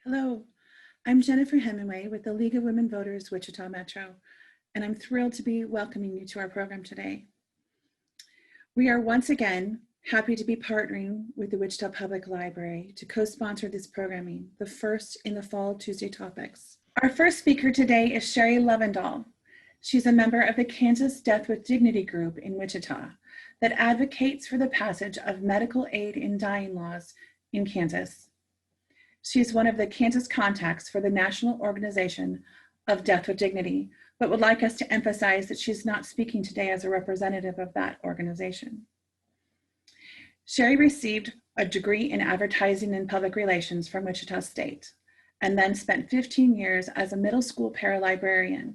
Hello, I'm Jennifer Hemingway with the League of Women Voters, Wichita Metro, and I'm thrilled to be welcoming you to our program today. We are once again happy to be partnering with the Wichita Public Library to co-sponsor this programming, the first in the Fall Tuesday topics. Our first speaker today is Sherry Lovendahl. She's a member of the Kansas Death with Dignity group in Wichita that advocates for the passage of medical aid in dying laws in Kansas. She's one of the Kansas contacts for the National Organization of Death with Dignity, but would like us to emphasize that she's not speaking today as a representative of that organization. Sherry received a degree in advertising and public relations from Wichita State, and then spent 15 years as a middle school paralibrarian.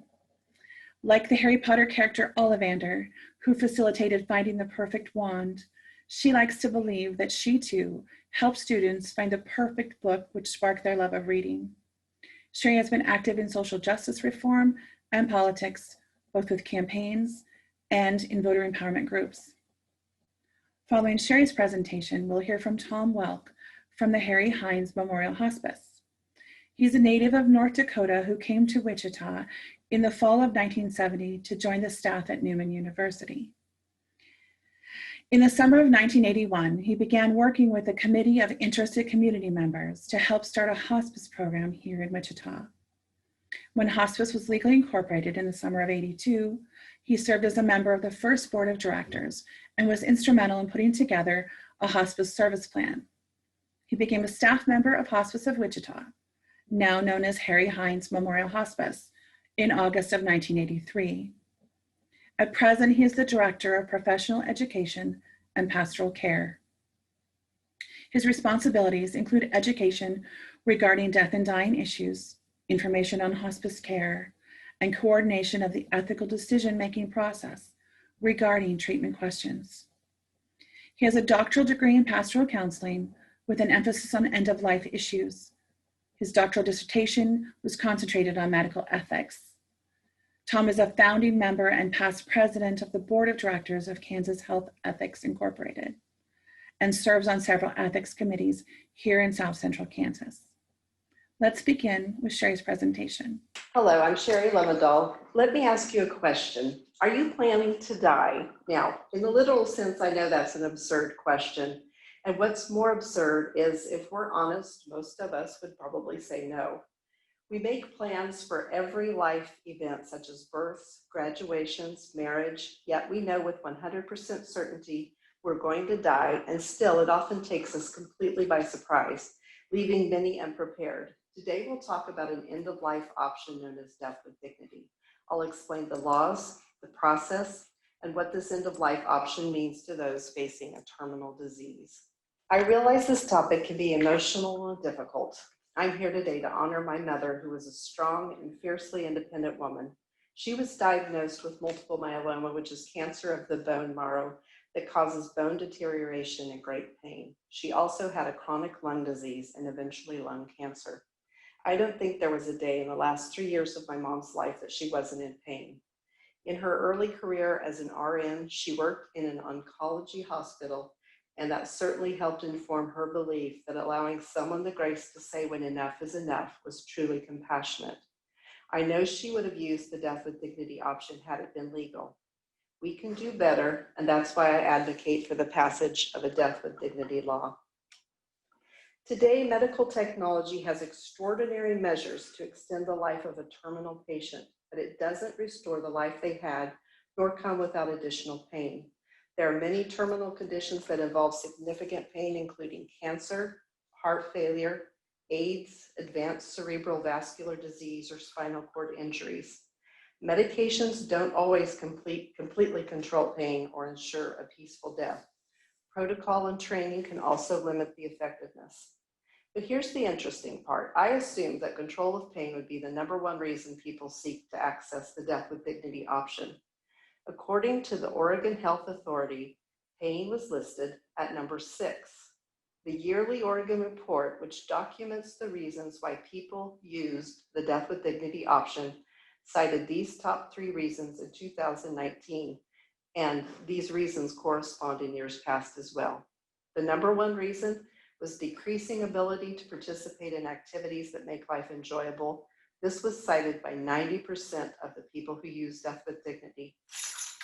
Like the Harry Potter character Ollivander, who facilitated finding the perfect wand, she likes to believe that she too helps students find the perfect book which sparked their love of reading. Sherry has been active in social justice reform and politics, both with campaigns and in voter empowerment groups. Following Sherry's presentation, we'll hear from Tom Welk from the Harry Hines Memorial Hospice. He's a native of North Dakota who came to Wichita in the fall of 1970 to join the staff at Newman University. In the summer of 1981, he began working with a committee of interested community members to help start a hospice program here in Wichita. When hospice was legally incorporated in the summer of '82, he served as a member of the first board of directors and was instrumental in putting together a hospice service plan. He became a staff member of Hospice of Wichita, now known as Harry Hines Memorial Hospice, in August of 1983. At present, he is the Director of Professional Education and Pastoral Care. His responsibilities include education regarding death and dying issues, information on hospice care, and coordination of the ethical decision-making process regarding treatment questions. He has a doctoral degree in pastoral counseling with an emphasis on end-of-life issues. His doctoral dissertation was concentrated on medical ethics. Tom is a founding member and past president of the board of directors of Kansas Health Ethics Incorporated and serves on several ethics committees here in South Central Kansas. Let's begin with Sherry's presentation. Hello, I'm Sherry Lovendahl. Let me ask you a question. Are you planning to die? Now, in the literal sense, I know that's an absurd question. And what's more absurd is, if we're honest, most of us would probably say no. We make plans for every life event, such as births, graduations, marriage, yet we know with 100% certainty we're going to die, and still it often takes us completely by surprise, leaving many unprepared. Today we'll talk about an end-of-life option known as death with dignity. I'll explain the laws, the process, and what this end-of-life option means to those facing a terminal disease. I realize this topic can be emotional and difficult. I'm here today to honor my mother, who was a strong and fiercely independent woman. She was diagnosed with multiple myeloma, which is cancer of the bone marrow that causes bone deterioration and great pain. She also had a chronic lung disease and eventually lung cancer. I don't think there was a day in the last 3 years of my mom's life that she wasn't in pain. In her early career as an RN, she worked in an oncology hospital, and that certainly helped inform her belief that allowing someone the grace to say when enough is enough was truly compassionate. I know she would have used the death with dignity option had it been legal. We can do better, and that's why I advocate for the passage of a death with dignity law. Today, medical technology has extraordinary measures to extend the life of a terminal patient, but it doesn't restore the life they had, nor come without additional pain. There are many terminal conditions that involve significant pain, including cancer, heart failure, AIDS, advanced cerebral vascular disease, or spinal cord injuries. Medications don't always completely control pain or ensure a peaceful death. Protocol and training can also limit the effectiveness. But here's the interesting part. I assumed that control of pain would be the #1 reason people seek to access the death with dignity option. According to the Oregon Health Authority, pain was listed at number 6. The yearly Oregon report, which documents the reasons why people used the death with dignity option, cited these top 3 reasons in 2019, and these reasons correspond in years past as well. The #1 reason was decreasing ability to participate in activities that make life enjoyable. This was cited by 90% of the people who use Death with Dignity.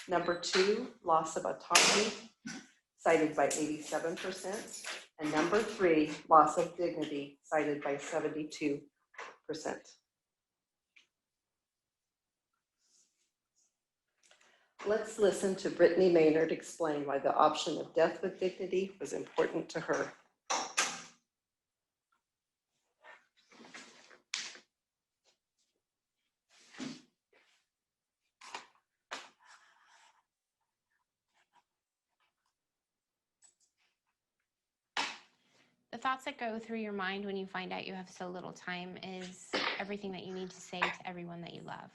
Number 2, loss of autonomy, cited by 87%. And number 3, loss of dignity, cited by 72%. Let's listen to Brittany Maynard explain why the option of death with dignity was important to her. The thoughts that go through your mind when you find out you have so little time is everything that you need to say to everyone that you love.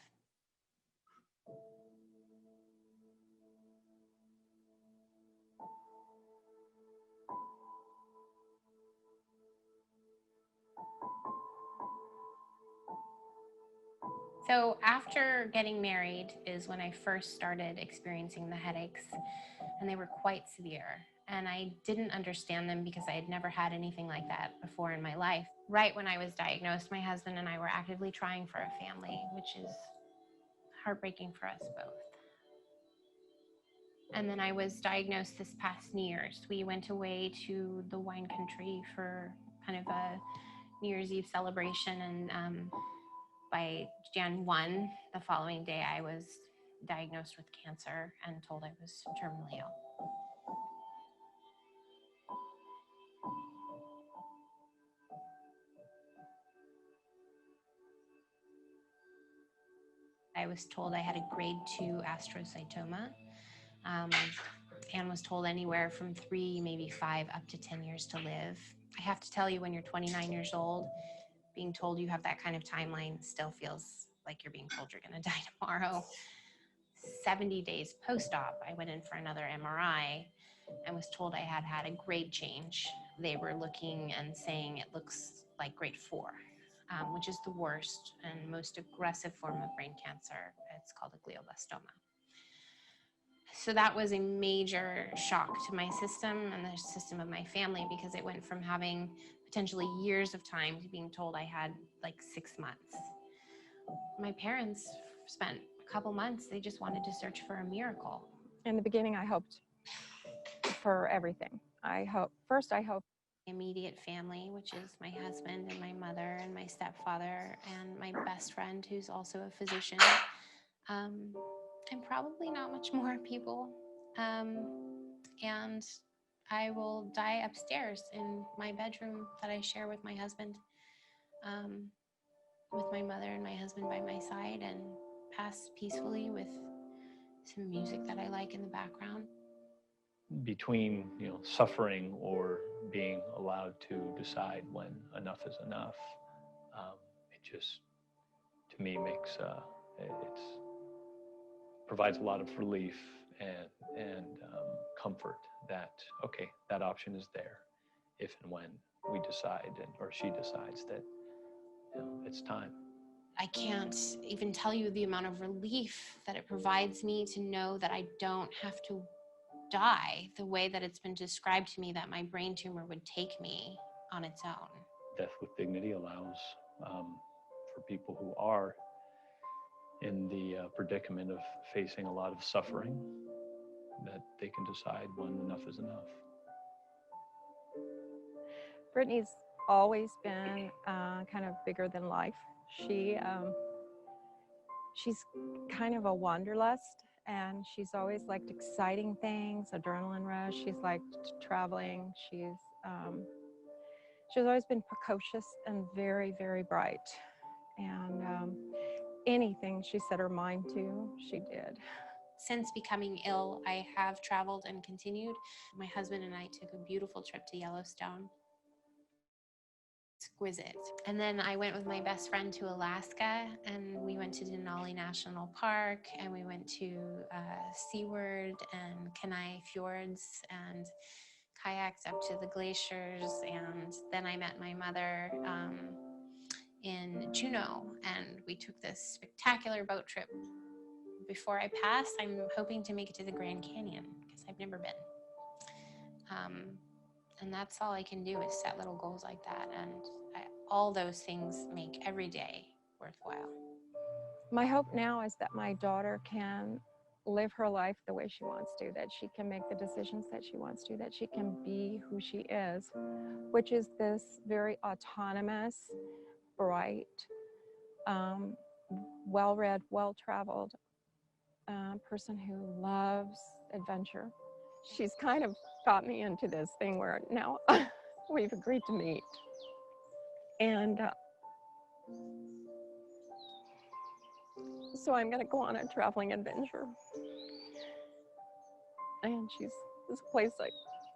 So after getting married is when I first started experiencing the headaches, and they were quite severe. And I didn't understand them because I had never had anything like that before in my life. Right when I was diagnosed, my husband and I were actively trying for a family, which is heartbreaking for us both. And then I was diagnosed this past New Year's. We went away to the wine country for kind of a New Year's Eve celebration, and by Jan 1, the following day, I was diagnosed with cancer and told I was terminally ill. I was told I had a grade 2 astrocytoma, and was told anywhere from 3, maybe 5, up to 10 years to live. I have to tell you, when you're 29 years old, being told you have that kind of timeline still feels like you're being told you're going to die tomorrow. 70 days post-op, I went in for another MRI and was told I had had a grade change. They were looking and saying it looks like grade 4, which is the worst and most aggressive form of brain cancer. It's called a glioblastoma. So that was a major shock to my system and the system of my family, because it went from having potentially years of time to being told I had like 6 months. My parents spent a couple months, they just wanted to search for a miracle. In the beginning, I hoped for everything. I hoped Immediate family, which is my husband and my mother and my stepfather and my best friend, who's also a physician, and probably not much more people. And I will die upstairs in my bedroom that I share with my husband, with my mother and my husband by my side, and pass peacefully with some music that I like in the background. Between suffering or being allowed to decide when enough is enough, it just, to me, makes provides a lot of relief and comfort that, okay, that option is there if and when we decide, or she decides that it's time. I can't even tell you the amount of relief that it provides me to know that I don't have to die the way that it's been described to me that my brain tumor would take me on its own. Death with Dignity allows for people who are in the predicament of facing a lot of suffering, that they can decide when enough is enough. Brittany's always been kind of bigger than life. She's kind of a wanderlust, and she's always liked exciting things, adrenaline rush. She's liked traveling. She's always been precocious and very, very bright. And anything she set her mind to, she did. Since becoming ill, I have traveled and continued. My husband and I took a beautiful trip to Yellowstone. Exquisite. And then I went with my best friend to Alaska, and we went to Denali National Park, and we went to Seaward and Kenai Fjords, and kayaked up to the glaciers. And then I met my mother in Juneau, and we took this spectacular boat trip. Before I pass, I'm hoping to make it to the Grand Canyon, because I've never been. And that's all I can do is set little goals like that. And all those things make every day worthwhile. My hope now is that my daughter can live her life the way she wants to, that she can make the decisions that she wants to, that she can be who she is, which is this very autonomous, bright, well-read, well-traveled person who loves adventure. She's kind of got me into this thing where now we've agreed to meet. And so I'm going to go on a traveling adventure. And this place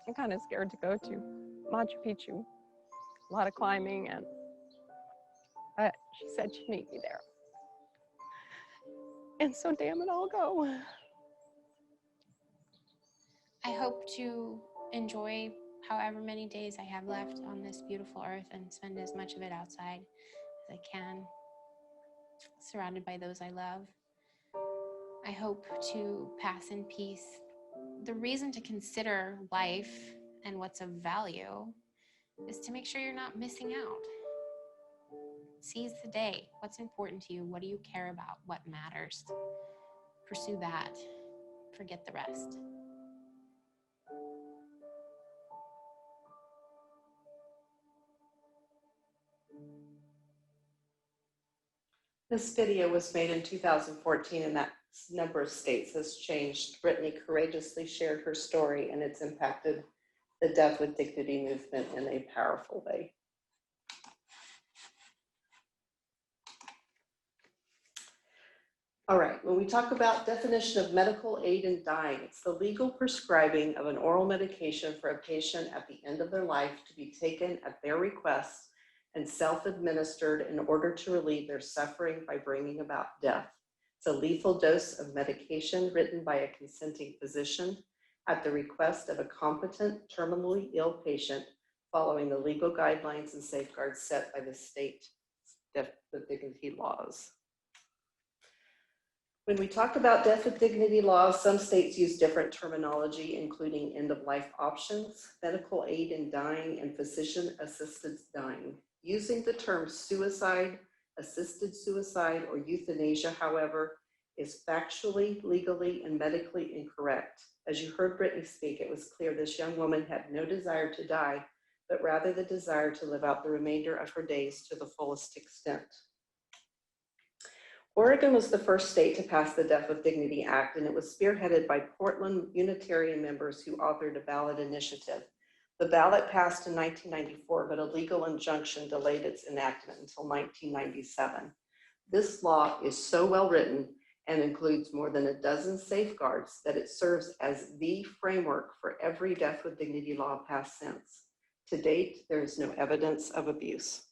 I'm kind of scared to go to, Machu Picchu. A lot of climbing, and she said she'd meet me there. And so damn it, I'll go. I hope to enjoy however many days I have left on this beautiful earth and spend as much of it outside as I can, surrounded by those I love. I hope to pass in peace. The reason to consider life and what's of value is to make sure you're not missing out. Seize the day. What's important to you? What do you care about? What matters? Pursue that. Forget the rest. This video was made in 2014, and that number of states has changed. Brittany courageously shared her story, and it's impacted the Death with Dignity movement in a powerful way. All right, when we talk about definition of medical aid in dying, it's the legal prescribing of an oral medication for a patient at the end of their life to be taken at their request and self-administered in order to relieve their suffering by bringing about death. It's a lethal dose of medication written by a consenting physician at the request of a competent, terminally ill patient following the legal guidelines and safeguards set by the state death with dignity laws. When we talk about death with dignity laws, some states use different terminology, including end-of-life options, medical aid in dying, and physician-assisted dying. Using the term suicide, assisted suicide, or euthanasia, however, is factually, legally, and medically incorrect. As you heard Brittany speak, it was clear this young woman had no desire to die, but rather the desire to live out the remainder of her days to the fullest extent. Oregon was the first state to pass the Death with Dignity Act, and it was spearheaded by Portland Unitarian members who authored a ballot initiative. The ballot passed in 1994, but a legal injunction delayed its enactment until 1997. This law is so well written and includes more than a dozen safeguards that it serves as the framework for every Death with Dignity law passed since. To date, there is no evidence of abuse.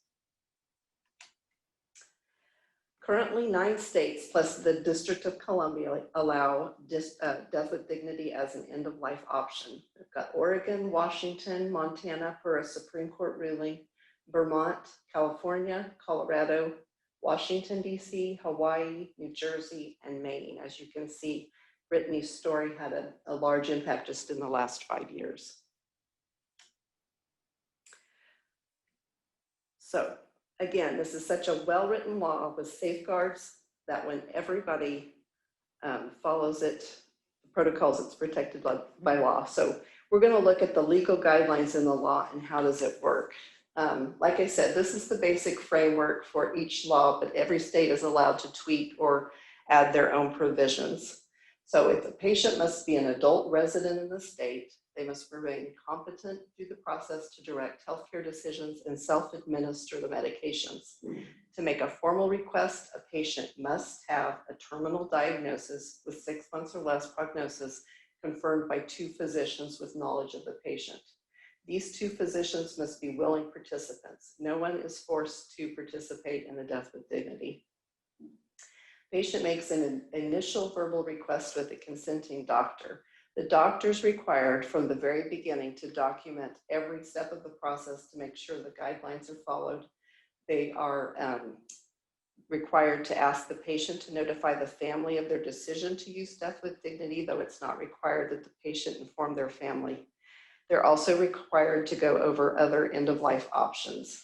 Currently, 9 states plus the District of Columbia allow death with dignity as an end-of-life option. We've got Oregon, Washington, Montana per a Supreme Court ruling, Vermont, California, Colorado, Washington, D.C., Hawaii, New Jersey, and Maine. As you can see, Brittany's story had a large impact just in the last 5 years. So, again, this is such a well-written law with safeguards that when everybody follows it, the protocols, it's protected by law. So we're going to look at the legal guidelines in the law and how does it work. Like I said, this is the basic framework for each law, but every state is allowed to tweak or add their own provisions. So if the patient must be an adult resident in the state, they must remain competent through the process to direct healthcare decisions and self-administer the medications. To make a formal request, a patient must have a terminal diagnosis with 6 months or less prognosis confirmed by 2 physicians with knowledge of the patient. These 2 physicians must be willing participants. No one is forced to participate in the Death with Dignity. Patient makes an initial verbal request with a consenting doctor. The doctor is required from the very beginning to document every step of the process to make sure the guidelines are followed. They are required to ask the patient to notify the family of their decision to use Death with Dignity, though it's not required that the patient inform their family. They're also required to go over other end-of-life options.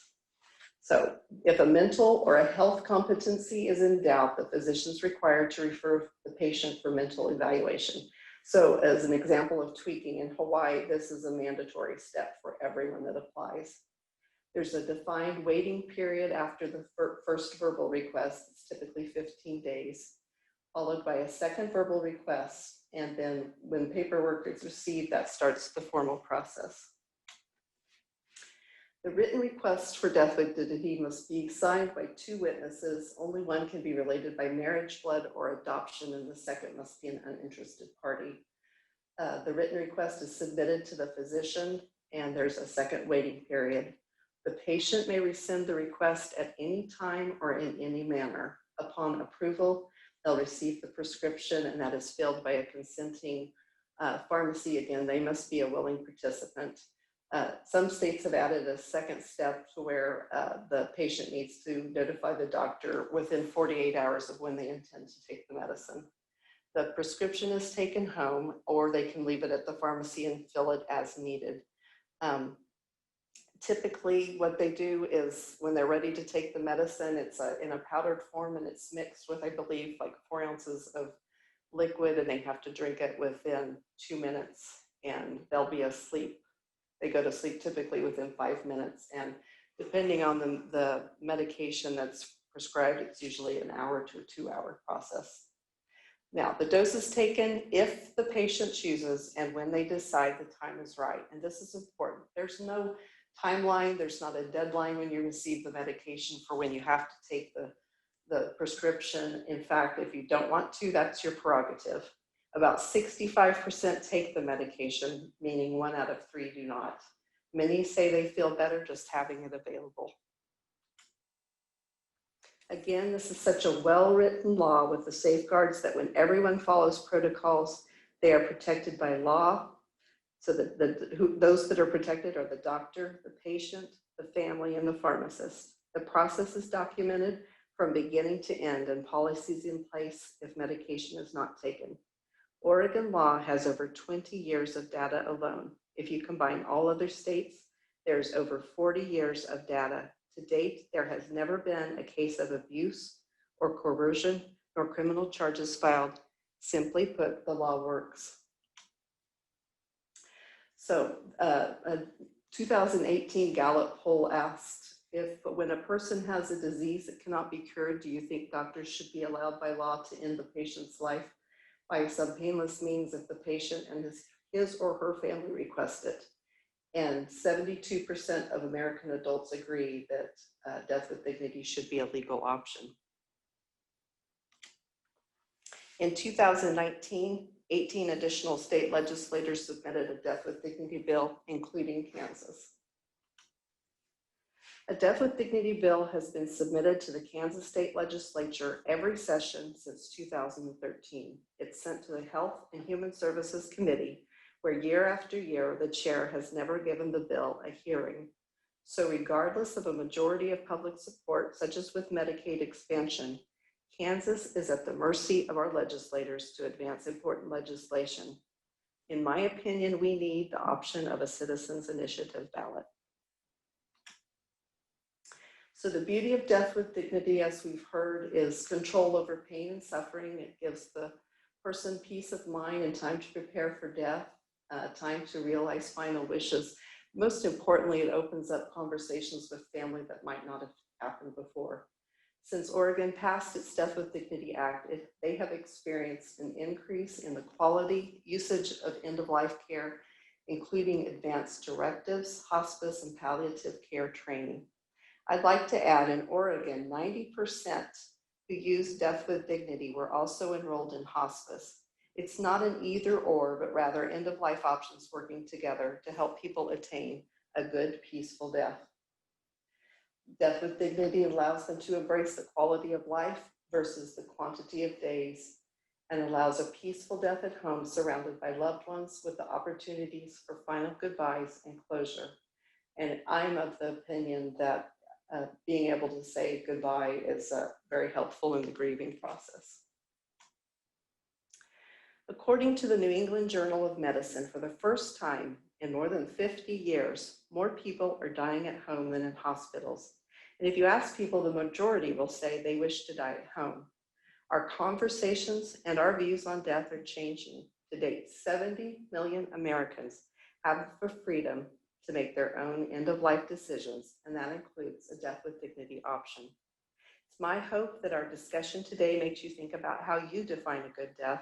So if a mental or a health competency is in doubt, the physician is required to refer the patient for mental evaluation. So as an example of tweaking in Hawaii, this is a mandatory step for everyone that applies. There's a defined waiting period after the first verbal request. It's typically 15 days, followed by a second verbal request. And then when paperwork is received, that starts the formal process. The written request for death with dignity must be signed by 2 witnesses. Only one can be related by marriage, blood, or adoption, and the second must be an uninterested party. The written request is submitted to the physician, and there's a second waiting period. The patient may rescind the request at any time or in any manner. Upon approval, they'll receive the prescription, and that is filled by a consenting pharmacy. Again, they must be a willing participant. Some states have added a second step to where the patient needs to notify the doctor within 48 hours of when they intend to take the medicine. The prescription is taken home, or they can leave it at the pharmacy and fill it as needed. Typically, what they do is when they're ready to take the medicine, it's in a powdered form, and it's mixed with, I believe, like 4 ounces of liquid, and they have to drink it within 2 minutes, and they'll be asleep. They go to sleep typically within 5 minutes, and depending on the medication that's prescribed, it's usually an hour to a 2-hour process. Now, the dose is taken if the patient chooses and when they decide the time is right. And this is important. There's no timeline. There's not a deadline when you receive the medication for when you have to take the prescription. In fact, if you don't want to, that's your prerogative. About 65% take the medication, meaning 1 out of 3 do not. Many say they feel better just having it available. Again, this is such a well-written law with the safeguards that when everyone follows protocols, they are protected by law. So that those that are protected are the doctor, the patient, the family, and the pharmacist. The process is documented from beginning to end, and policies in place if medication is not taken. Oregon law has over 20 years of data alone. If you combine all other states, there's over 40 years of data. To date, there has never been a case of abuse or coercion nor criminal charges filed. Simply put, the law works. So a 2018 Gallup poll asked if when a person has a disease that cannot be cured, do you think doctors should be allowed by law to end the patient's life by some painless means if the patient and his or her family request it? And 72% of American adults agree that death with dignity should be a legal option. In 2019, 18 additional state legislators submitted a death with dignity bill, including Kansas. A death with dignity bill has been submitted to the Kansas State Legislature every session since 2013. It's sent to the Health and Human Services Committee, where year after year, the chair has never given the bill a hearing. So regardless of a majority of public support, such as with Medicaid expansion, Kansas is at the mercy of our legislators to advance important legislation. In my opinion, we need the option of a citizens' initiative ballot. So the beauty of death with dignity, as we've heard, is control over pain and suffering. It gives the person peace of mind and time to prepare for death, time to realize final wishes. Most importantly, it opens up conversations with family that might not have happened before. Since Oregon passed its Death with Dignity Act, they have experienced an increase in the quality usage of end-of-life care, including advanced directives, hospice, and palliative care training. I'd like to add, in Oregon, 90% who used Death with Dignity were also enrolled in hospice. It's not an either or, but rather end-of-life options working together to help people attain a good, peaceful death. Death with dignity allows them to embrace the quality of life versus the quantity of days, and allows a peaceful death at home surrounded by loved ones with the opportunities for final goodbyes and closure. And I'm of the opinion that being able to say goodbye is very helpful in the grieving process. According to the New England Journal of Medicine, for the first time In more than 50 years, more people are dying at home than in hospitals. And if you ask people, the majority will say they wish to die at home. Our conversations and our views on death are changing. To date, 70 million Americans have the freedom to make their own end-of-life decisions, and that includes a death with dignity option. It's my hope that our discussion today makes you think about how you define a good death.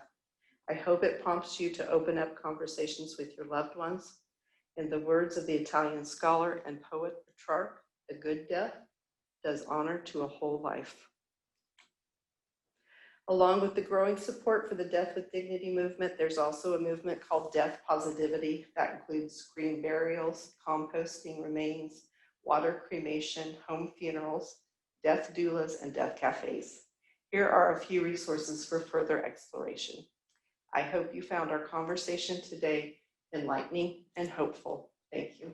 I hope it prompts you to open up conversations with your loved ones. In the words of the Italian scholar and poet Petrarch, a good death does honor to a whole life. Along with the growing support for the Death with Dignity movement, there's also a movement called Death Positivity that includes green burials, composting remains, water cremation, home funerals, death doulas, and death cafes. Here are a few resources for further exploration. I hope you found our conversation today enlightening and hopeful. Thank you.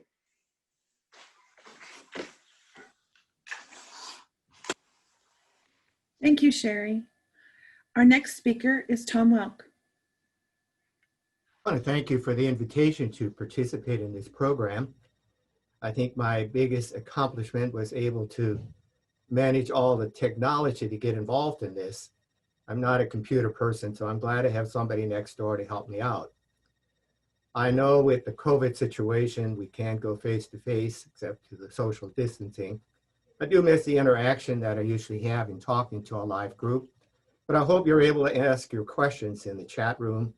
Thank you, Sherry. Our next speaker is Tom Welk. I want to thank you for the invitation to participate in this program. I think my biggest accomplishment was able to manage all the technology to get involved in this. I'm not a computer person, so I'm glad to have somebody next door to help me out. I know with the COVID situation, we can't go face to face except to the social distancing. I do miss the interaction that I usually have in talking to a live group, but I hope you're able to ask your questions in the chat room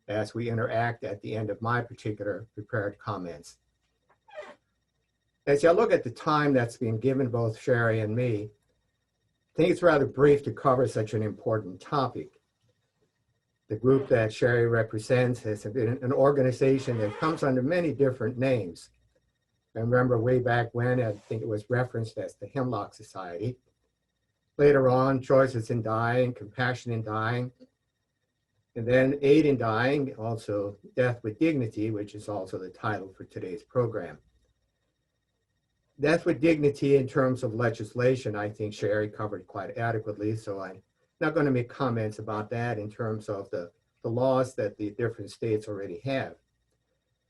as we interact at the end of my particular prepared comments. As you look at the time that's been given both Sherry and me, I think it's rather brief to cover such an important topic. The group that Sherry represents has been an organization that comes under many different names. I remember way back when, I think it was referenced as the Hemlock Society. Later on, Choices in Dying, Compassion in Dying, and then Aid in Dying, also Death with Dignity, which is also the title for today's program. Death with Dignity in terms of legislation, I think Sherry covered quite adequately, so I'm not going to make comments about that in terms of the laws that the different states already have.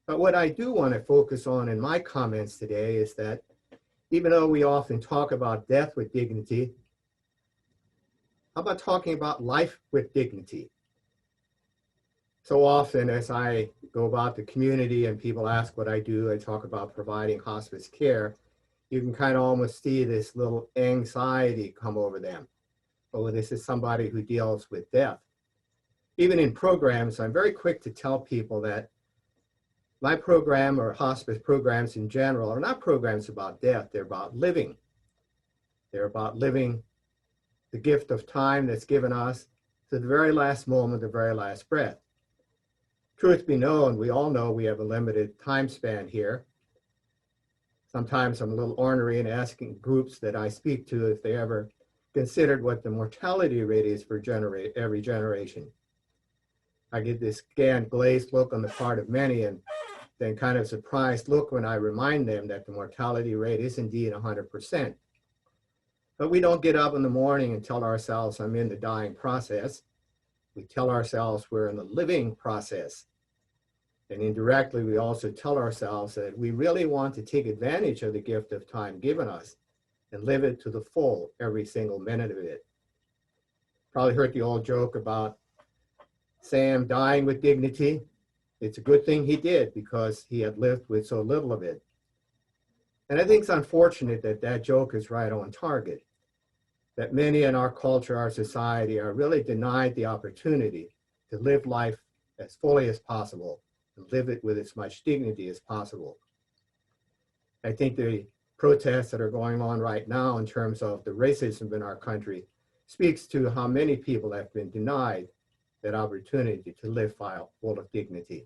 But what I do want to focus on in my comments today is that even though we often talk about death with dignity, how about talking about life with dignity? So often as I go about the community and people ask what I do, I talk about providing hospice care, you can kind of almost see this little anxiety come over them. Oh, this is somebody who deals with death. Even in programs, I'm very quick to tell people that my program or hospice programs in general are not programs about death, they're about living. They're about living the gift of time that's given us to the very last moment, the very last breath. Truth be known, we all know we have a limited time span here. Sometimes I'm a little ornery in asking groups that I speak to if they ever considered what the mortality rate is for every generation. I get this scant, glazed look on the part of many and then kind of surprised look when I remind them that the mortality rate is indeed 100%. But we don't get up in the morning and tell ourselves I'm in the dying process. We tell ourselves we're in the living process. And indirectly, we also tell ourselves that we really want to take advantage of the gift of time given us and live it to the full, every single minute of it. Probably heard the old joke about Sam dying with dignity. It's a good thing he did because he had lived with so little of it. And I think it's unfortunate that that joke is right on target, that many in our culture, our society are really denied the opportunity to live life as fully as possible and live it with as much dignity as possible. I think the protests that are going on right now in terms of the racism in our country speaks to how many people have been denied that opportunity to live full of dignity.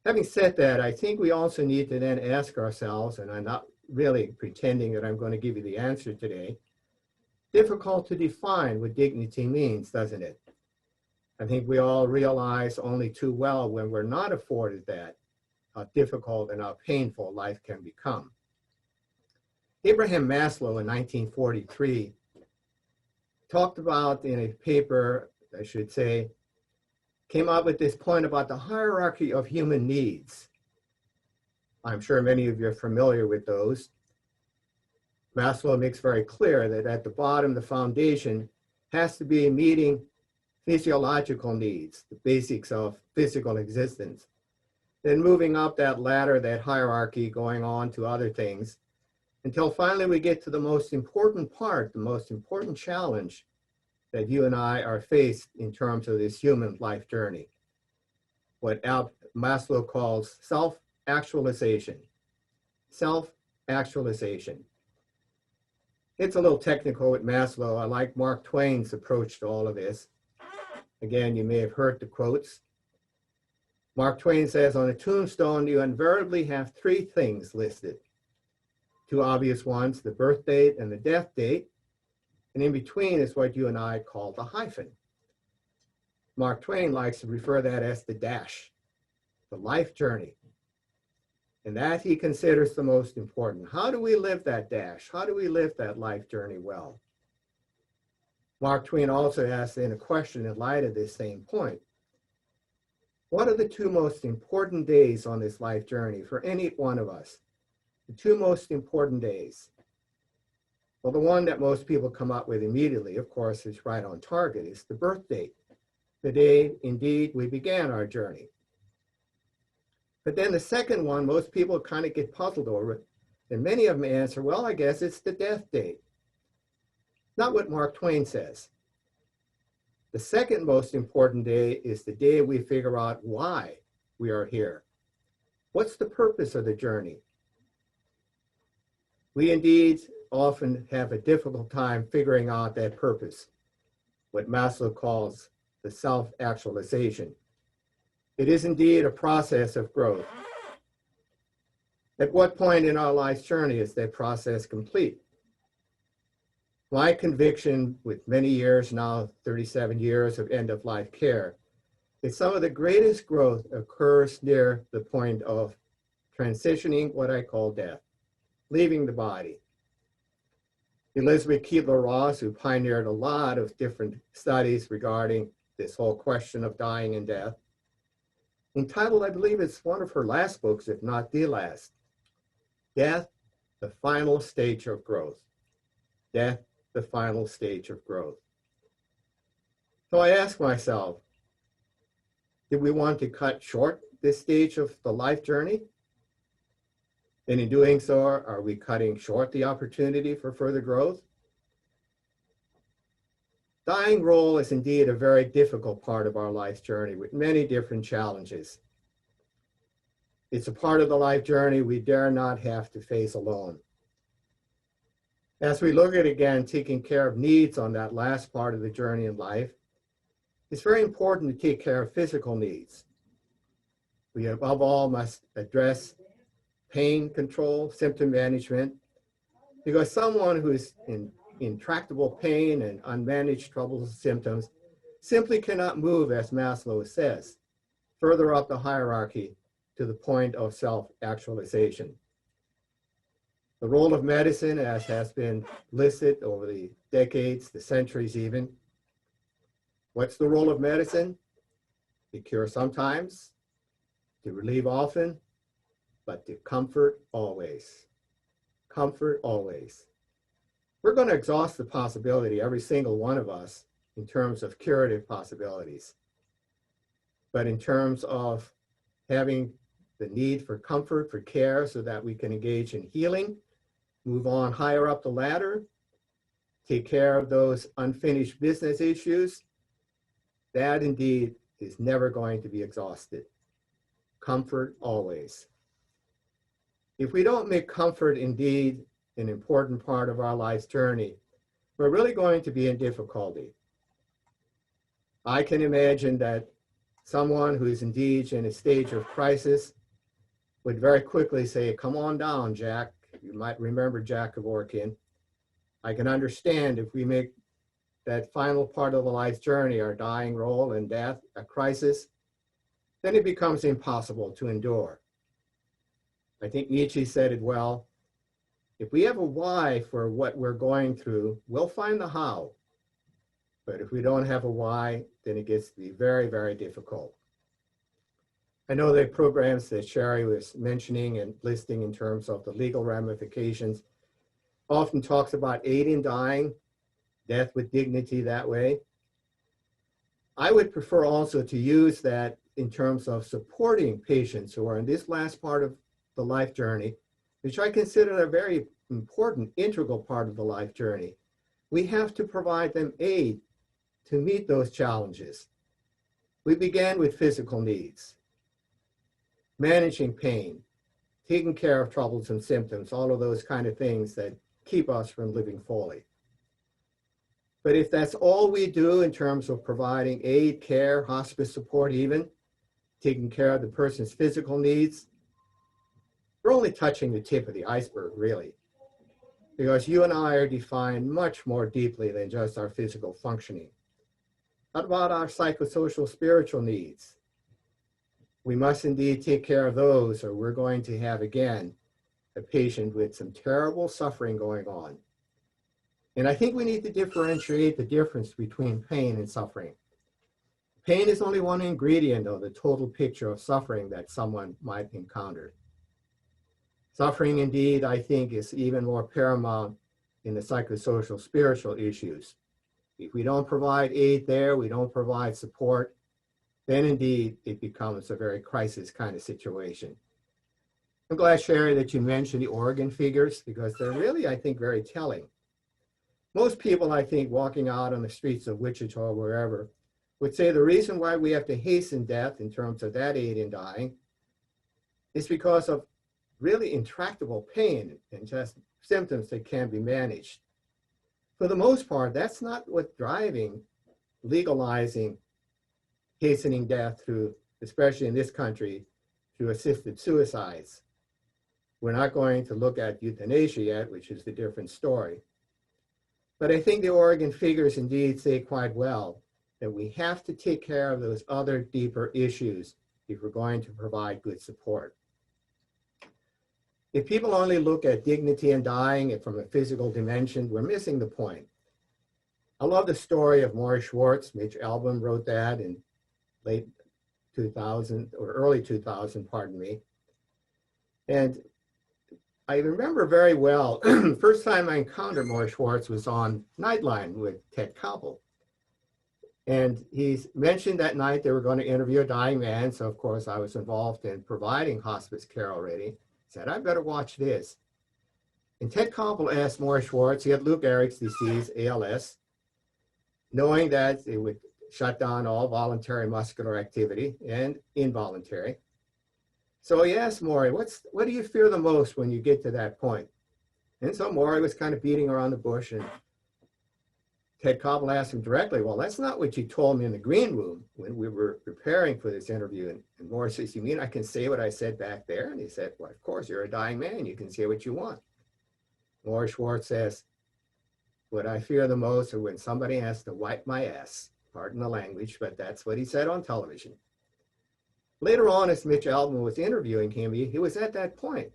Having said that, I think we also need to then ask ourselves, and I'm not really pretending that I'm going to give you the answer today, difficult to define what dignity means, doesn't it? I think we all realize only too well when we're not afforded that, how difficult and how painful life can become. Abraham Maslow in 1943 talked about in a paper, I should say, came up with this point about the hierarchy of human needs. I'm sure many of you are familiar with those. Maslow makes very clear that at the bottom, the foundation has to be meeting physiological needs, the basics of physical existence. Then moving up that ladder, that hierarchy, going on to other things, until finally we get to the most important part, the most important challenge that you and I are faced in terms of this human life journey, what Maslow calls self-actualization. Self-actualization. It's a little technical with Maslow. I like Mark Twain's approach to all of this. Again, you may have heard the quotes. Mark Twain says, on a tombstone, you invariably have three things listed. Two obvious ones, the birth date and the death date. And in between is what you and I call the hyphen. Mark Twain likes to refer that as the dash, the life journey. And that he considers the most important. How do we live that dash? How do we live that life journey well? Mark Twain also asks in a question in light of this same point. What are the two most important days on this life journey for any one of us? The two most important days. Well, the one that most people come up with immediately, of course, is right on target, is the birth date. The day, indeed, we began our journey. But then the second one, most people kind of get puzzled over it. And many of them answer, well, I guess it's the death date. Not what Mark Twain says. The second most important day is the day we figure out why we are here. What's the purpose of the journey? We indeed often have a difficult time figuring out that purpose, what Maslow calls the self-actualization. It is indeed a process of growth. At what point in our life's journey is that process complete? My conviction with many years now, 37 years of end-of-life care, is some of the greatest growth occurs near the point of transitioning what I call death, leaving the body. Elizabeth Kubler-Ross, who pioneered a lot of different studies regarding this whole question of dying and death, entitled, I believe it's one of her last books, if not the last, Death, the Final Stage of Growth. Death, the Final Stage of Growth. So I ask myself, did we want to cut short this stage of the life journey? And in doing so, are we cutting short the opportunity for further growth? Dying role is indeed a very difficult part of our life journey with many different challenges. It's a part of the life journey we dare not have to face alone. As we look at, again, taking care of needs on that last part of the journey in life, it's very important to take care of physical needs. We above all must address pain control, symptom management, because someone who is in intractable pain and unmanaged troublesome symptoms simply cannot move, as Maslow says, further up the hierarchy to the point of self-actualization. The role of medicine, as has been listed over the decades, the centuries even. What's the role of medicine? To cure sometimes, to relieve often, but to comfort always. Comfort always. We're going to exhaust the possibility, every single one of us, in terms of curative possibilities. But in terms of having the need for comfort, for care, so that we can engage in healing, move on higher up the ladder, take care of those unfinished business issues, that indeed is never going to be exhausted. Comfort always. If we don't make comfort indeed an important part of our life's journey, we're really going to be in difficulty. I can imagine that someone who is indeed in a stage of crisis would very quickly say, come on down, Jack. You might remember Jack Kevorkian. I can understand if we make that final part of the life journey, our dying role and death, a crisis, then it becomes impossible to endure. I think Nietzsche said it well. If we have a why for what we're going through, we'll find the how. But if we don't have a why, then it gets to be very, very difficult. I know the programs that Sherry was mentioning and listing in terms of the legal ramifications often talks about aid in dying, death with dignity that way. I would prefer also to use that in terms of supporting patients who are in this last part of the life journey, which I consider a very important, integral part of the life journey. We have to provide them aid to meet those challenges. We began with physical needs, managing pain, taking care of troublesome symptoms, all of those kind of things that keep us from living fully. But if that's all we do in terms of providing aid, care, hospice support even, taking care of the person's physical needs, we're only touching the tip of the iceberg, really. Because you and I are defined much more deeply than just our physical functioning. What about our psychosocial, spiritual needs? We must indeed take care of those, or we're going to have, again, a patient with some terrible suffering going on. And I think we need to differentiate the difference between pain and suffering. Pain is only one ingredient of the total picture of suffering that someone might encounter. Suffering, indeed, I think, is even more paramount in the psychosocial, spiritual issues. If we don't provide aid there, we don't provide support, then indeed it becomes a very crisis kind of situation. I'm glad, Sherry, that you mentioned the Oregon figures, because they're really, I think, very telling. Most people, I think, walking out on the streets of Wichita or wherever, would say the reason why we have to hasten death in terms of that aid in dying is because of really intractable pain and just symptoms that can't be managed. For the most part, that's not what's driving, legalizing, hastening death through, especially in this country, through assisted suicides. We're not going to look at euthanasia yet, which is a different story. But I think the Oregon figures indeed say quite well that we have to take care of those other deeper issues if we're going to provide good support. If people only look at dignity and dying from a physical dimension, we're missing the point. I love the story of Morris Schwartz. Mitch Albom wrote that in late 2000 or early 2000, pardon me. And I remember very well, first time I encountered Morris Schwartz was on Nightline with Ted Koppel. And he mentioned that night they were going to interview a dying man. So of course I was involved in providing hospice care already. Said, I better watch this. And Ted Koppel asked Morris Schwartz, he had Lou Gehrig's disease, ALS, knowing that it would shut down all voluntary muscular activity and involuntary. So he asked Maury, what do you fear the most when you get to that point? And so Maury was kind of beating around the bush, and Ted Koppel asked him directly, well, that's not what you told me in the green room when we were preparing for this interview. And Maury says, you mean I can say what I said back there? And he said, well, of course, you're a dying man. You can say what you want. Maury Schwartz says, what I fear the most is when somebody has to wipe my ass. Pardon the language, but that's what he said on television. Later on, as Mitch Albom was interviewing him, he was at that point.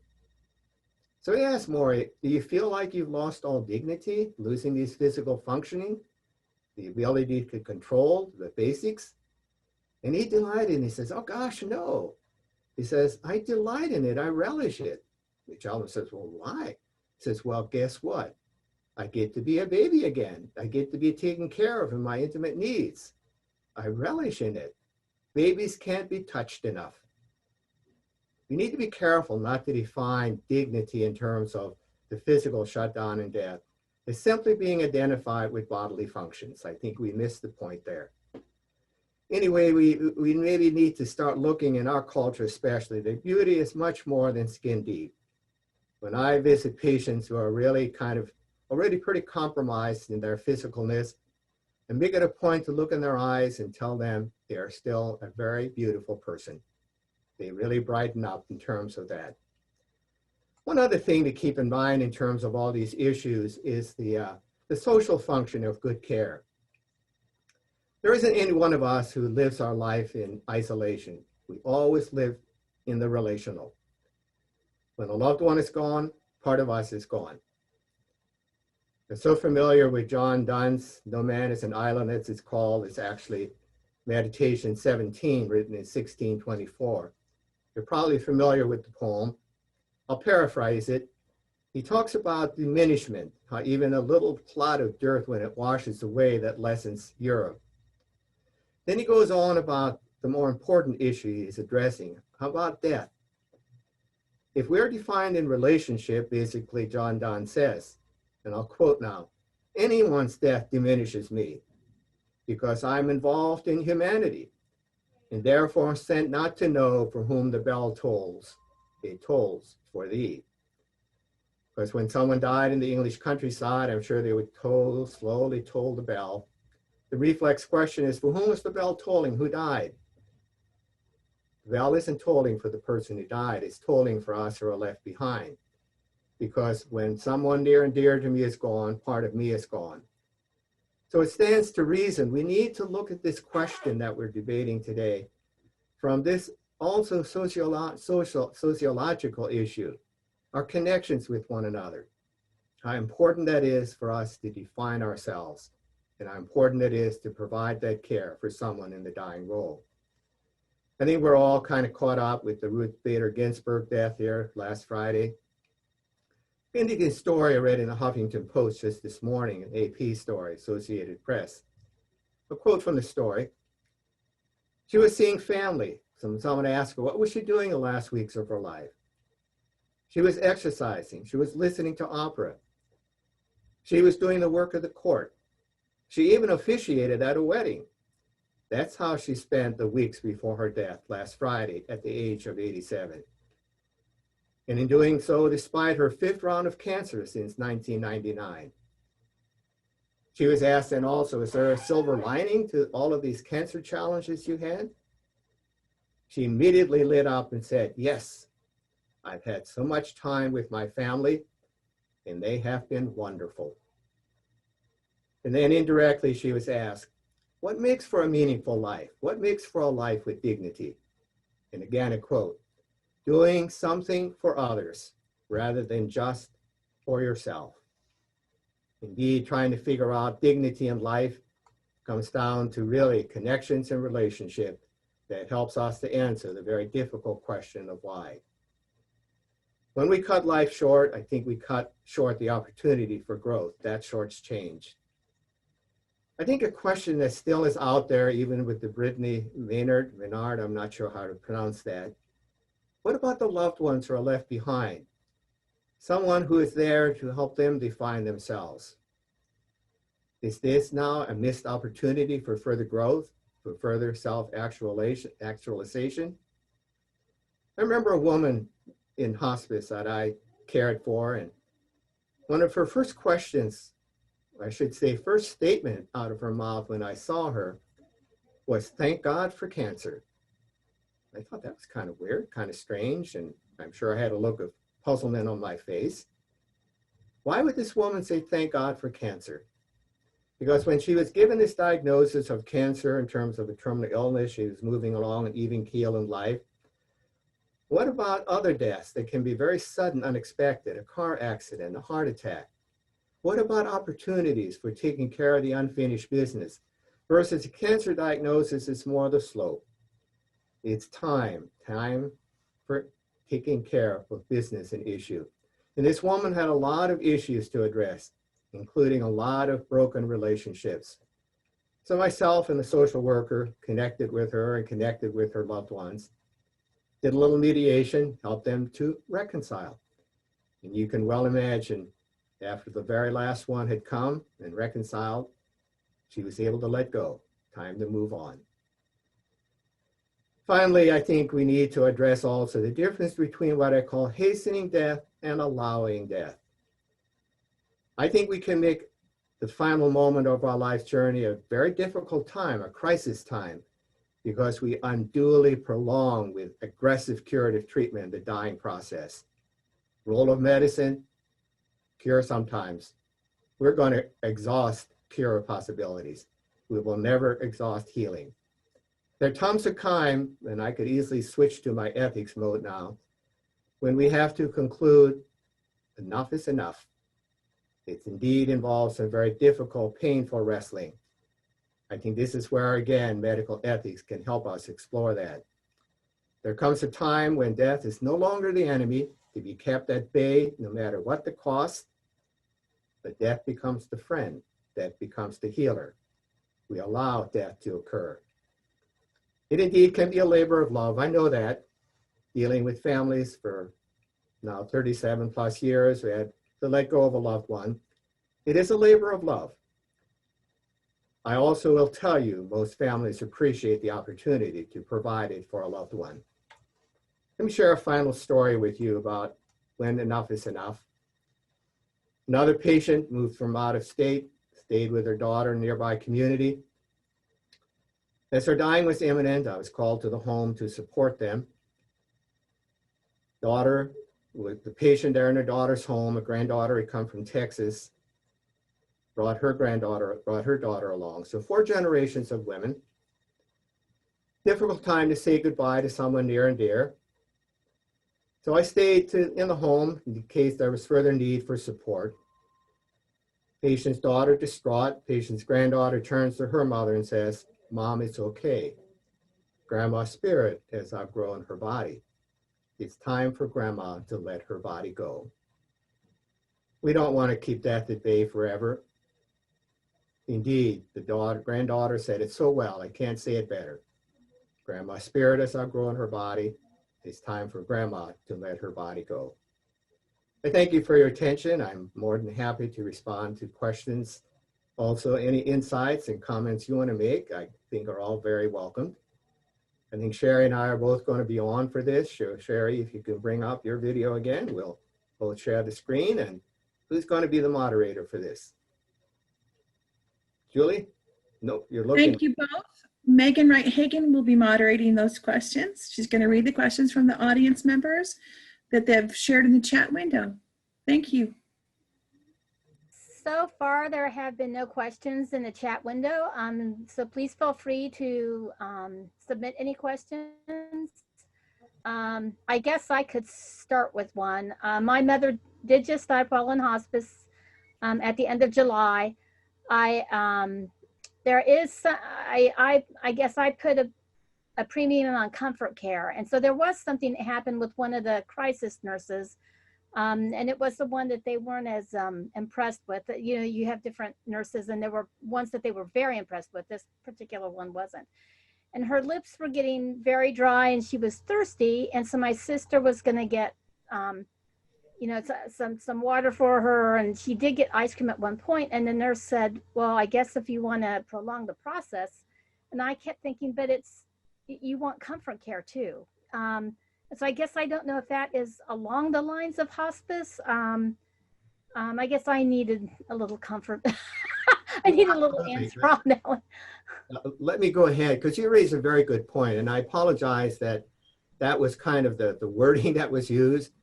So he asked Maury, do you feel like you've lost all dignity, losing these physical functioning, the ability to control the basics? And he denied it, and he says, oh gosh, no. He says, I delight in it, I relish it. Mitch Albom says, well, why? He says, well, guess what? I get to be a baby again. I get to be taken care of in my intimate needs. I relish in it. Babies can't be touched enough. We need to be careful not to define dignity in terms of the physical shutdown and death as simply being identified with bodily functions. I think we missed the point there. Anyway, we maybe need to start looking in our culture especially, that beauty is much more than skin deep. When I visit patients who are really kind of already pretty compromised in their physicalness, and make it a point to look in their eyes and tell them they are still a very beautiful person. They really brighten up in terms of that. One other thing to keep in mind in terms of all these issues is the social function of good care. There isn't any one of us who lives our life in isolation. We always live in the relational. When a loved one is gone, part of us is gone. I'm so familiar with John Donne's No Man is an Island, as it's called. It's actually Meditation 17, written in 1624. You're probably familiar with the poem. I'll paraphrase it. He talks about diminishment, how even a little clod of dirt, when it washes away, that lessens Europe. Then he goes on about the more important issue he's addressing. How about death? If we're defined in relationship, basically John Donne says, and I'll quote now, anyone's death diminishes me because I'm involved in humanity and therefore sent not to know for whom the bell tolls, it tolls for thee. Because when someone died in the English countryside, I'm sure they would toll, slowly toll the bell. The reflex question is, for whom is the bell tolling? Who died? The bell isn't tolling for the person who died. It's tolling for us who are left behind. Because when someone near and dear to me is gone, part of me is gone. So it stands to reason we need to look at this question that we're debating today from this also sociological issue, our connections with one another, how important that is for us to define ourselves, and how important it is to provide that care for someone in the dying role. I think we're all kind of caught up with the Ruth Bader Ginsburg death here last Friday. Interesting story I read in the Huffington Post just this morning, an AP story, Associated Press. A quote from the story. She was seeing family. Someone asked her, what was she doing the last weeks of her life? She was exercising. She was listening to opera. She was doing the work of the court. She even officiated at a wedding. That's how she spent the weeks before her death last Friday at the age of 87. And in doing so, despite her 5th round of cancer since 1999. She was asked then also, is there a silver lining to all of these cancer challenges you had? She immediately lit up and said, yes, I've had so much time with my family and they have been wonderful. And then indirectly she was asked, what makes for a meaningful life? What makes for a life with dignity? And again, a quote, doing something for others rather than just for yourself. Indeed, trying to figure out dignity in life comes down to really connections and relationship that helps us to answer the very difficult question of why. When we cut life short, I think we cut short the opportunity for growth. That short's change. I think a question that still is out there, even with the Brittany, Maynard, I'm not sure how to pronounce that. What about the loved ones who are left behind? Someone who is there to help them define themselves. Is this now a missed opportunity for further growth, for further self-actualization? I remember a woman in hospice that I cared for, and one of her first questions, I should say first statement out of her mouth when I saw her was, thank God for cancer. I thought that was kind of weird, kind of strange, and I'm sure I had a look of puzzlement on my face. Why would this woman say, thank God for cancer? Because when she was given this diagnosis of cancer in terms of a terminal illness, she was moving along an even keel in life. What about other deaths that can be very sudden, unexpected, a car accident, a heart attack? What about opportunities for taking care of the unfinished business versus a cancer diagnosis is more the slope. It's time for taking care of business and issue. And this woman had a lot of issues to address, including a lot of broken relationships. So myself and the social worker connected with her and connected with her loved ones, did a little mediation, helped them to reconcile. And you can well imagine, after the very last one had come and reconciled, she was able to let go. Time to move on. Finally, I think we need to address also the difference between what I call hastening death and allowing death. I think we can make the final moment of our life's journey a very difficult time, a crisis time, because we unduly prolong with aggressive curative treatment the dying process. Role of medicine, cure sometimes. We're going to exhaust cure possibilities. We will never exhaust healing. There comes a time, and I could easily switch to my ethics mode now, when we have to conclude enough is enough. It indeed involves some very difficult, painful wrestling. I think this is where, again, medical ethics can help us explore that. There comes a time when death is no longer the enemy to be kept at bay no matter what the cost, but death becomes the friend, death becomes the healer. We allow death to occur. It indeed can be a labor of love. I know that, dealing with families for now 37 plus years, we had to let go of a loved one. It is a labor of love. I also will tell you, most families appreciate the opportunity to provide it for a loved one. Let me share a final story with you about when enough is enough. Another patient moved from out of state, stayed with her daughter in a nearby community. As her dying was imminent, I was called to the home to support them. Daughter, with the patient there in her daughter's home, a granddaughter had come from Texas, brought her daughter along. So 4 generations of women. Difficult time to say goodbye to someone near and dear. So I stayed in the home in case there was further need for support. Patient's daughter distraught. Patient's granddaughter turns to her mother and says, "Mom, it's okay. Grandma's spirit has outgrown her body. It's time for Grandma to let her body go." We don't want to keep death at bay forever. Indeed, the granddaughter said it so well, I can't say it better. Grandma's spirit has outgrown her body. It's time for Grandma to let her body go. I thank you for your attention. I'm more than happy to respond to questions. Also, any insights and comments you want to make, I think are all very welcome. I think Sherry and I are both going to be on for this. So Sherry, if you can bring up your video again, we'll both share the screen. And who's going to be the moderator for this? Julie? Nope, you're looking. Thank you both. Megan Wright-Hagan will be moderating those questions. She's going to read the questions from the audience members that they've shared in the chat window. Thank you. So far, there have been no questions in the chat window, so please feel free to submit any questions. I guess I could start with one. My mother did just die while in hospice at the end of July. I guess I put a premium on comfort care, and so there was something that happened with one of the crisis nurses. And it was the one that they weren't as impressed with. You know, you have different nurses, and there were ones that they were very impressed with. This particular one wasn't. And her lips were getting very dry, and she was thirsty. And so my sister was going to get, you know, some water for her. And she did get ice cream at one point. And the nurse said, "Well, I guess if you want to prolong the process." And I kept thinking, but you want comfort care too. So I guess I don't know if that is along the lines of hospice. I guess I needed a little comfort. I need a little answer on that one. Let me go ahead, because you raised a very good point, and I apologize that was kind of the wording that was used.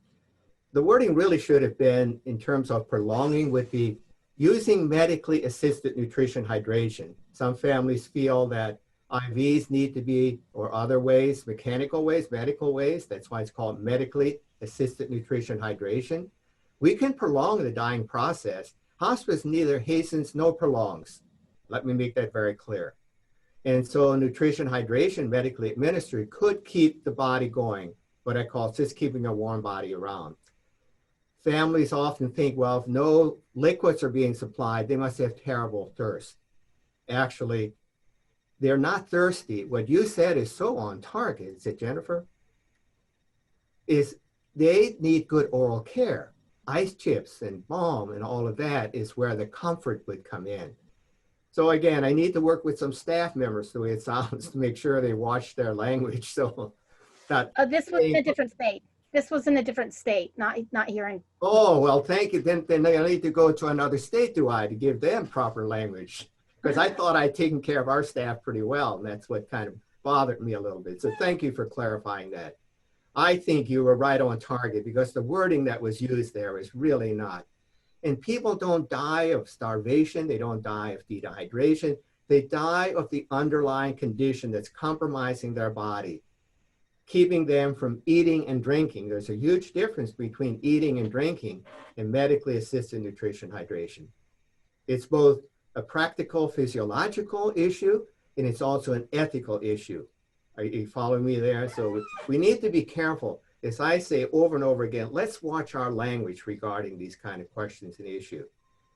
The wording really should have been, in terms of prolonging, would be using medically assisted nutrition hydration. Some families feel that IVs need to be, or other ways, mechanical ways, medical ways. That's why it's called medically assisted nutrition hydration. We can prolong the dying process. Hospice neither hastens nor prolongs. Let me make that very clear. And so nutrition hydration, medically administered, could keep the body going, what I call just keeping a warm body around. Families often think, well, if no liquids are being supplied, they must have terrible thirst. Actually, they're not thirsty. What you said is so on target, is it, Jennifer? Is they need good oral care. Ice chips and balm and all of that is where the comfort would come in. So again, I need to work with some staff members, the way it sounds, to make sure they watch their language. So that This was in a different state. This was in a different state, not here in. Oh, well, thank you. Then I need to go to another state, do I, to give them proper language? Because I thought I'd taken care of our staff pretty well, and that's what kind of bothered me a little bit. So thank you for clarifying that. I think you were right on target, because the wording that was used there is really not. And people don't die of starvation. They don't die of dehydration. They die of the underlying condition that's compromising their body, keeping them from eating and drinking. There's a huge difference between eating and drinking and medically assisted nutrition hydration. It's both a practical physiological issue, and it's also an ethical issue. Are you following me there? So we need to be careful. As I say over and over again, let's watch our language regarding these kind of questions and issues.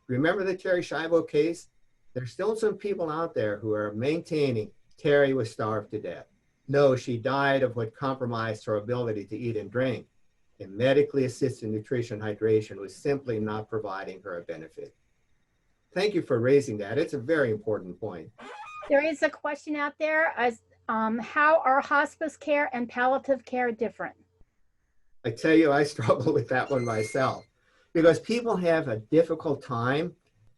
Remember the Terry Schiavo case? There's still some people out there who are maintaining Terry was starved to death. No, she died of what compromised her ability to eat and drink. And medically assisted nutrition hydration was simply not providing her a benefit. Thank you for raising that. It's a very important point. There is a question out there as how are hospice care and palliative care different? I tell you, I struggle with that one myself because people have a difficult time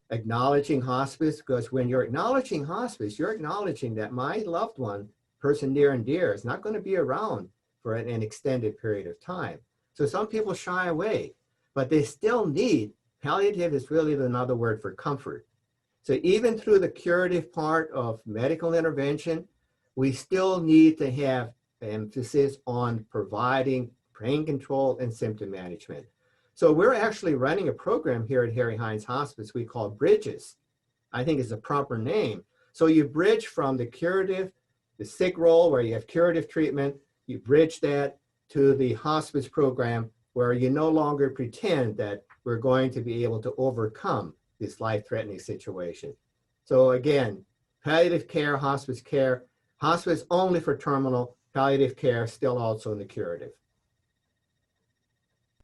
acknowledging hospice, because when you're acknowledging hospice, you're acknowledging that my loved one, person near and dear, is not going to be around for an extended period of time. So some people shy away, but they still need, palliative is really another word for comfort. So even through the curative part of medical intervention, we still need to have emphasis on providing pain control and symptom management. So we're actually running a program here at Harry Hines Hospice we call Bridges. I think is a proper name. So you bridge from the curative, the sick role where you have curative treatment, you bridge that to the hospice program where you no longer pretend that we're going to be able to overcome this life-threatening situation. So again, palliative care, hospice only for terminal, palliative care still also in the curative.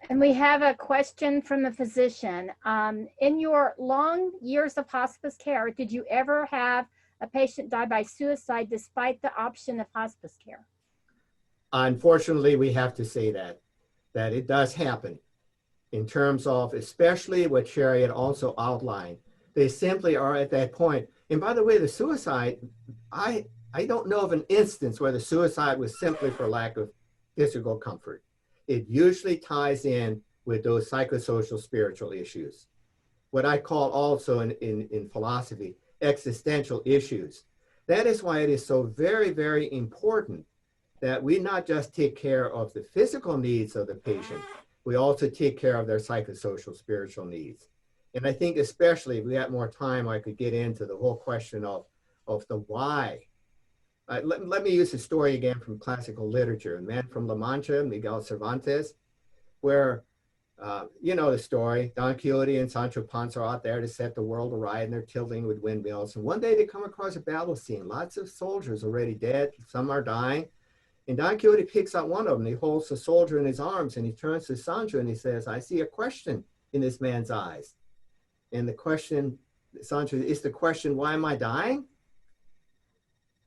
And we have a question from the physician. In your long years of hospice care, did you ever have a patient die by suicide despite the option of hospice care? Unfortunately, we have to say that it does happen in terms of, especially what Sherry had also outlined. They simply are at that point. And by the way, the suicide, I don't know of an instance where the suicide was simply for lack of physical comfort. It usually ties in with those psychosocial spiritual issues. What I call also in philosophy, existential issues. That is why it is so very, very important that we not just take care of the physical needs of the patient, we also take care of their psychosocial spiritual needs. And I think especially if we had more time, I could get into the whole question of the why. Let me use a story again from classical literature, a man from La Mancha, Miguel Cervantes, where, you know the story, Don Quixote and Sancho Panza are out there to set the world aright and they're tilting with windmills. And one day they come across a battle scene, lots of soldiers already dead, some are dying. And Don Quixote picks out one of them, he holds the soldier in his arms and he turns to Sancho and he says, I see a question in this man's eyes. And the question, Sancho, is the question, why am I dying?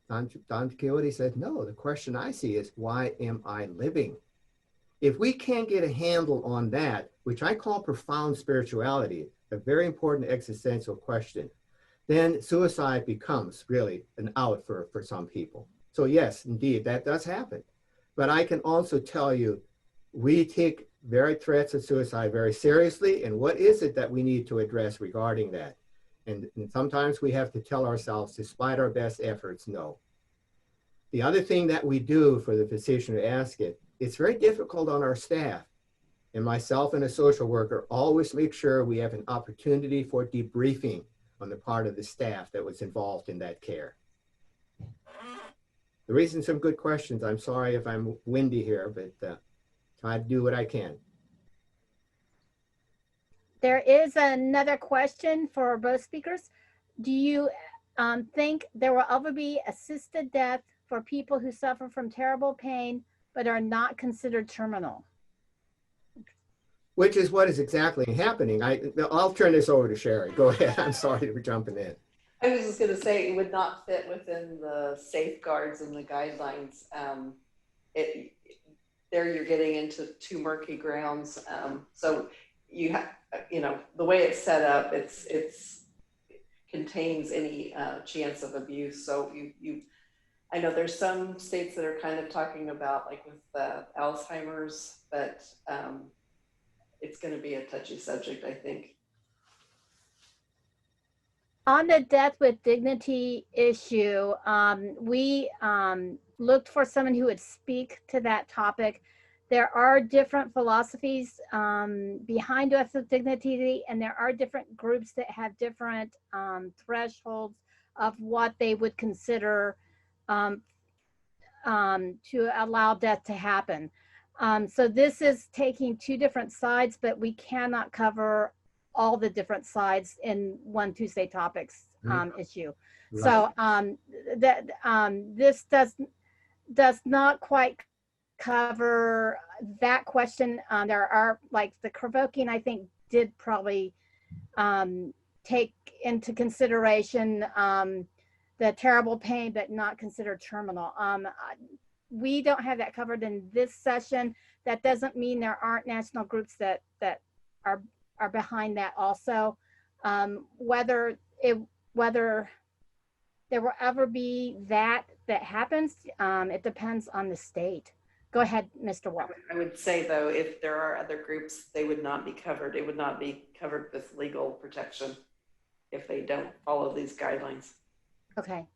Don Quixote said, no, the question I see is, why am I living? If we can't get a handle on that, which I call profound spirituality, a very important existential question, then suicide becomes really an out for some people. So yes, indeed, that does happen. But I can also tell you, we take threats of suicide very seriously. And what is it that we need to address regarding that? And sometimes we have to tell ourselves, despite our best efforts, no. The other thing that we do for the physician to ask it, it's very difficult on our staff. And myself and a social worker always make sure we have an opportunity for debriefing on the part of the staff that was involved in that care. The reason some good questions. I'm sorry if I'm windy here, but try to do what I can. There is another question for both speakers. Do you think there will ever be assisted death for people who suffer from terrible pain but are not considered terminal? Which is what is exactly happening. I'll turn this over to Sherry. Go ahead. I'm sorry for jumping in. I was just going to say it would not fit within the safeguards and the guidelines. There you're getting into too murky grounds. So you have, the way it's set up, it's contains any chance of abuse. So I know there's some states that are kind of talking about like with Alzheimer's, but it's going to be a touchy subject, I think. On the death with dignity issue, we looked for someone who would speak to that topic. There are different philosophies behind death with dignity, and there are different groups that have different thresholds of what they would consider to allow death to happen. So this is taking two different sides, but we cannot cover all the different sides in one Tuesday Topics issue. Right. So this does not quite cover that question. There are, like, the provoking, I think, did probably take into consideration the terrible pain, but not considered terminal. We don't have that covered in this session. That doesn't mean there aren't national groups that are behind that also. Whether there will ever be that happens, it depends on the state. Go ahead, Mr. Walker. I would say, though, if there are other groups, they would not be covered. It would not be covered with legal protection if they don't follow these guidelines. Okay.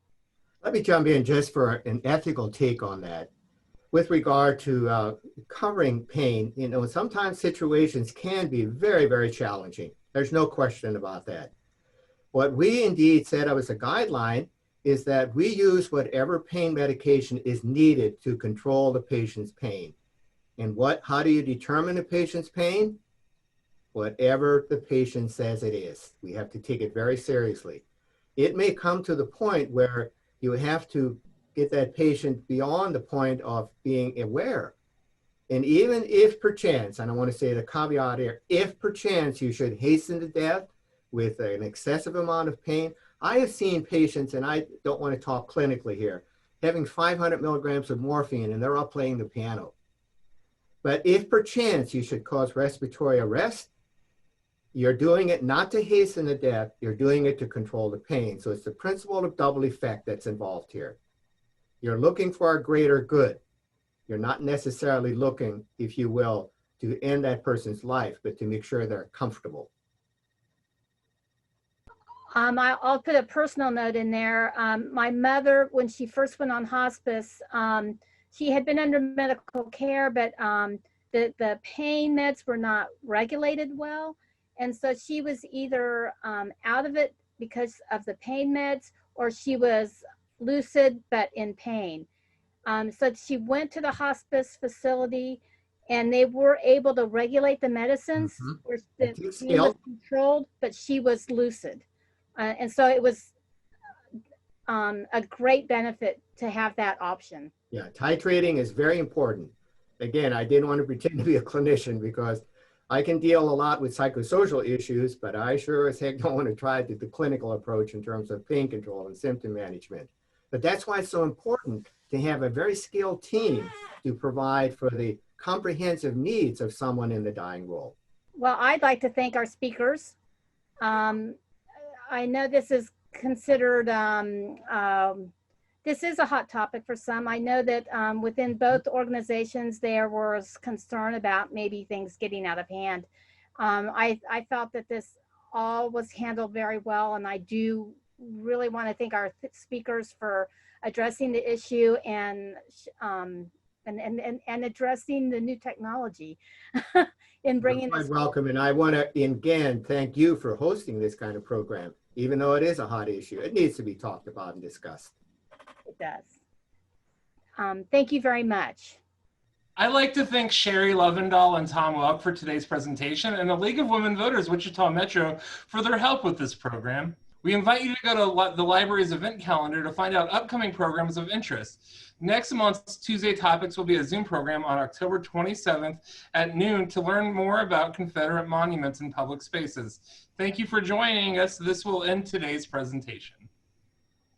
Let me jump in just for an ethical take on that. With regard to covering pain, you know, sometimes situations can be very, very challenging. There's no question about that. What we indeed set up as a guideline is that we use whatever pain medication is needed to control the patient's pain. And how do you determine the patient's pain? Whatever the patient says it is. We have to take it very seriously. It may come to the point where you have to get that patient beyond the point of being aware. And even if perchance, and I want to say the caveat here, if perchance you should hasten to death with an excessive amount of pain, I have seen patients, and I don't want to talk clinically here, having 500 milligrams of morphine and they're all playing the piano. But if perchance you should cause respiratory arrest, you're doing it not to hasten the death, you're doing it to control the pain. So it's the principle of double effect that's involved here. You're looking for a greater good. You're not necessarily looking, if you will, to end that person's life, but to make sure they're comfortable. I'll put a personal note in there. My mother, when she first went on hospice, she had been under medical care, but the pain meds were not regulated well. And so she was either out of it because of the pain meds, or she was lucid but in pain. So she went to the hospice facility and they were able to regulate the medicines where the pain was controlled, but she was lucid. And so it was a great benefit to have that option. Yeah, titrating is very important. Again, I didn't want to pretend to be a clinician because I can deal a lot with psychosocial issues, but I sure as heck don't want to try the clinical approach in terms of pain control and symptom management. But that's why it's so important to have a very skilled team to provide for the comprehensive needs of someone in the dying role. Well, I'd like to thank our speakers. I know this is considered, this is a hot topic for some. I know that within both organizations, there was concern about maybe things getting out of hand. I felt that this all was handled very well, and I do really want to thank our speakers for addressing the issue and addressing the new technology in bringing this. You're quite welcome, and I want to again thank you for hosting this kind of program. Even though it is a hot issue, it needs to be talked about and discussed. It does. Thank you very much. I'd like to thank Sherry Lovendahl and Tom Welk for today's presentation, and the League of Women Voters Wichita Metro for their help with this program. We invite you to go to the library's event calendar to find out upcoming programs of interest. Next month's Tuesday Topics will be a Zoom program on October 27th at noon to learn more about Confederate monuments in public spaces. Thank you for joining us. This will end today's presentation.